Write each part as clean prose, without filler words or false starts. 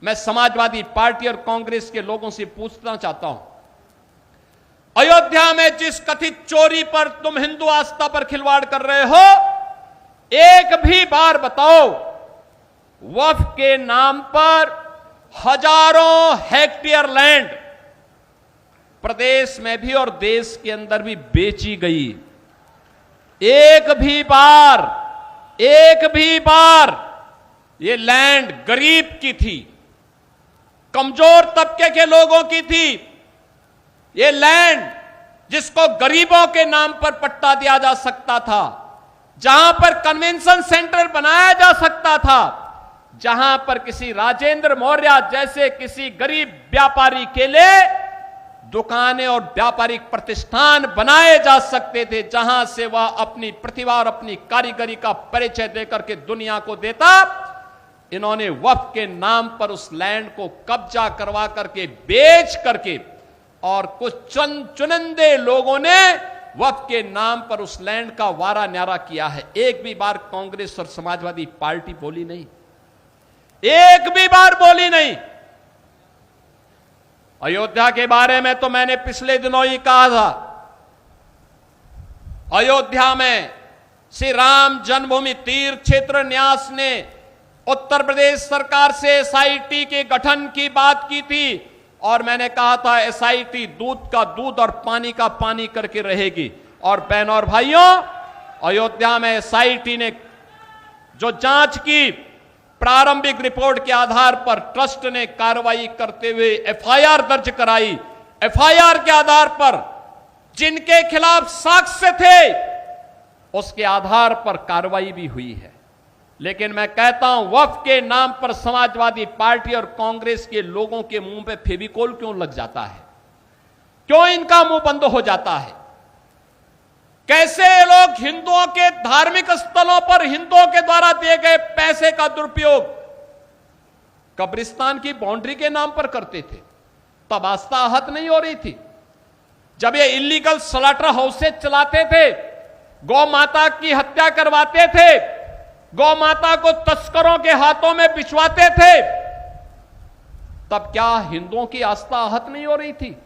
मैं समाजवादी पार्टी और कांग्रेस के लोगों से पूछना चाहता हूं, अयोध्या में जिस कथित चोरी पर तुम हिंदू आस्था पर खिलवाड़ कर रहे हो, एक भी बार बताओ वक्फ के नाम पर हजारों हेक्टेयर लैंड प्रदेश में भी और देश के अंदर भी बेची गई। एक भी बार ये लैंड गरीब की थी, कमजोर तबके के लोगों की थी। ये लैंड जिसको गरीबों के नाम पर पट्टा दिया जा सकता था, जहां पर कन्वेंशन सेंटर बनाया जा सकता था, जहां पर किसी राजेंद्र मौर्य जैसे किसी गरीब व्यापारी के लिए दुकानें और व्यापारिक प्रतिष्ठान बनाए जा सकते थे, जहां से वह अपनी प्रतिभा और अपनी कारीगरी का परिचय देकर के दुनिया को देता। इन्होंने वक्फ के नाम पर उस लैंड को कब्जा करवा करके बेच करके, और कुछ चुनिंदे लोगों ने वक्फ के नाम पर उस लैंड का वारा न्यारा किया है। एक भी बार कांग्रेस और समाजवादी पार्टी बोली नहीं, एक भी बार बोली नहीं। अयोध्या के बारे में तो मैंने पिछले दिनों ही कहा था, अयोध्या में श्री राम जन्मभूमि तीर्थ क्षेत्र न्यास ने उत्तर प्रदेश सरकार से एसआईटी के गठन की बात की थी, और मैंने कहा था एसआईटी दूध का दूध और पानी का पानी करके रहेगी। और बहनों और भाइयों, अयोध्या में एसआईटी ने जो जांच की, प्रारंभिक रिपोर्ट के आधार पर ट्रस्ट ने कार्रवाई करते हुए एफआईआर दर्ज कराई। एफआईआर के आधार पर जिनके खिलाफ साक्ष्य थे, उसके आधार पर कार्रवाई भी हुई है। लेकिन मैं कहता हूं, वक्फ के नाम पर समाजवादी पार्टी और कांग्रेस के लोगों के मुंह पे फेविकोल क्यों लग जाता है? क्यों इनका मुंह बंद हो जाता है? कैसे ये लोग हिंदुओं के धार्मिक स्थलों पर हिंदुओं के द्वारा दिए गए पैसे का दुरुपयोग कब्रिस्तान की बाउंड्री के नाम पर करते थे? तब आस्था आहत नहीं हो रही थी। जब ये इलीगल स्लॉटर हाउसेज चलाते थे, गौ माता की हत्या करवाते थे, गौ माता को तस्करों के हाथों में बिछवाते थे, तब क्या हिंदुओं की आस्था आहत नहीं हो रही थी?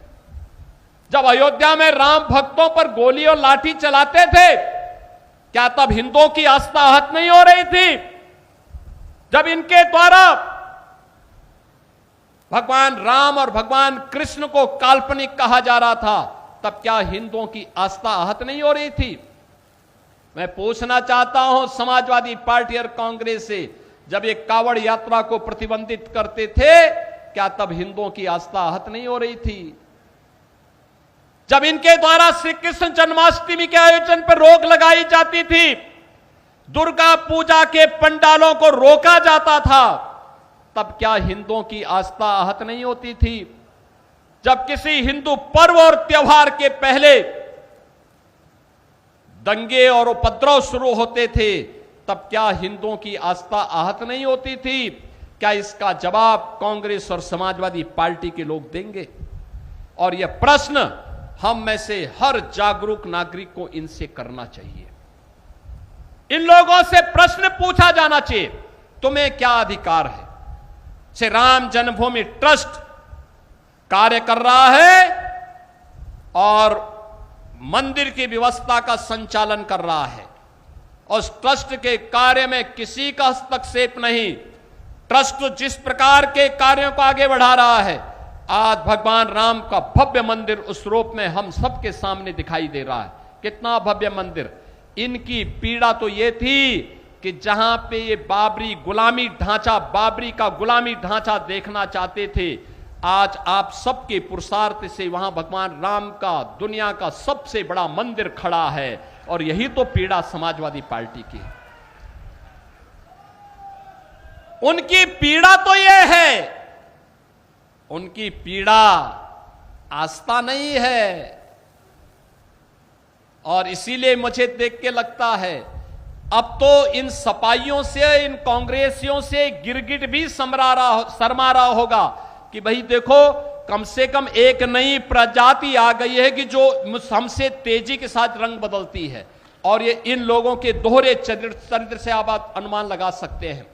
जब अयोध्या में राम भक्तों पर गोली और लाठी चलाते थे, क्या तब हिंदुओं की आस्था आहत नहीं हो रही थी? जब इनके द्वारा भगवान राम और भगवान कृष्ण को काल्पनिक कहा जा रहा था, तब क्या हिंदुओं की आस्था आहत नहीं हो रही थी? मैं पूछना चाहता हूं समाजवादी पार्टी और कांग्रेस से, जब ये कावड़ यात्रा को प्रतिबंधित करते थे, क्या तब हिंदुओं की आस्था आहत नहीं हो रही थी? जब इनके द्वारा श्री कृष्ण जन्माष्टमी के आयोजन पर रोक लगाई जाती थी, दुर्गा पूजा के पंडालों को रोका जाता था, तब क्या हिंदुओं की आस्था आहत नहीं होती थी? जब किसी हिंदू पर्व और त्योहार के पहले दंगे और उपद्रव शुरू होते थे, तब क्या हिंदुओं की आस्था आहत नहीं होती थी? क्या इसका जवाब कांग्रेस और समाजवादी पार्टी के लोग देंगे? और यह प्रश्न हम में से हर जागरूक नागरिक को इनसे करना चाहिए। इन लोगों से प्रश्न पूछा जाना चाहिए, तुम्हें क्या अधिकार है? श्री राम जन्मभूमि ट्रस्ट कार्य कर रहा है और मंदिर की व्यवस्था का संचालन कर रहा है, और उस ट्रस्ट के कार्य में किसी का हस्तक्षेप नहीं। ट्रस्ट जिस प्रकार के कार्यों को आगे बढ़ा रहा है, आज भगवान राम का भव्य मंदिर उस रूप में हम सबके सामने दिखाई दे रहा है। कितना भव्य मंदिर! इनकी पीड़ा तो ये थी कि जहां पे ये बाबरी का गुलामी ढांचा देखना चाहते थे, आज आप सबके पुरुषार्थ से वहां भगवान राम का दुनिया का सबसे बड़ा मंदिर खड़ा है। और यही तो पीड़ा समाजवादी पार्टी की है। उनकी पीड़ा तो यह है, उनकी पीड़ा आस्था नहीं है। और इसीलिए मुझे देख के लगता है, अब तो इन सपाइयों से, इन कांग्रेसियों से गिरगिट भी शर्मा रहा होगा कि भाई देखो, कम से कम एक नई प्रजाति आ गई है कि जो हमसे तेजी के साथ रंग बदलती है। और ये इन लोगों के दोहरे चरित्र से आप अनुमान लगा सकते हैं।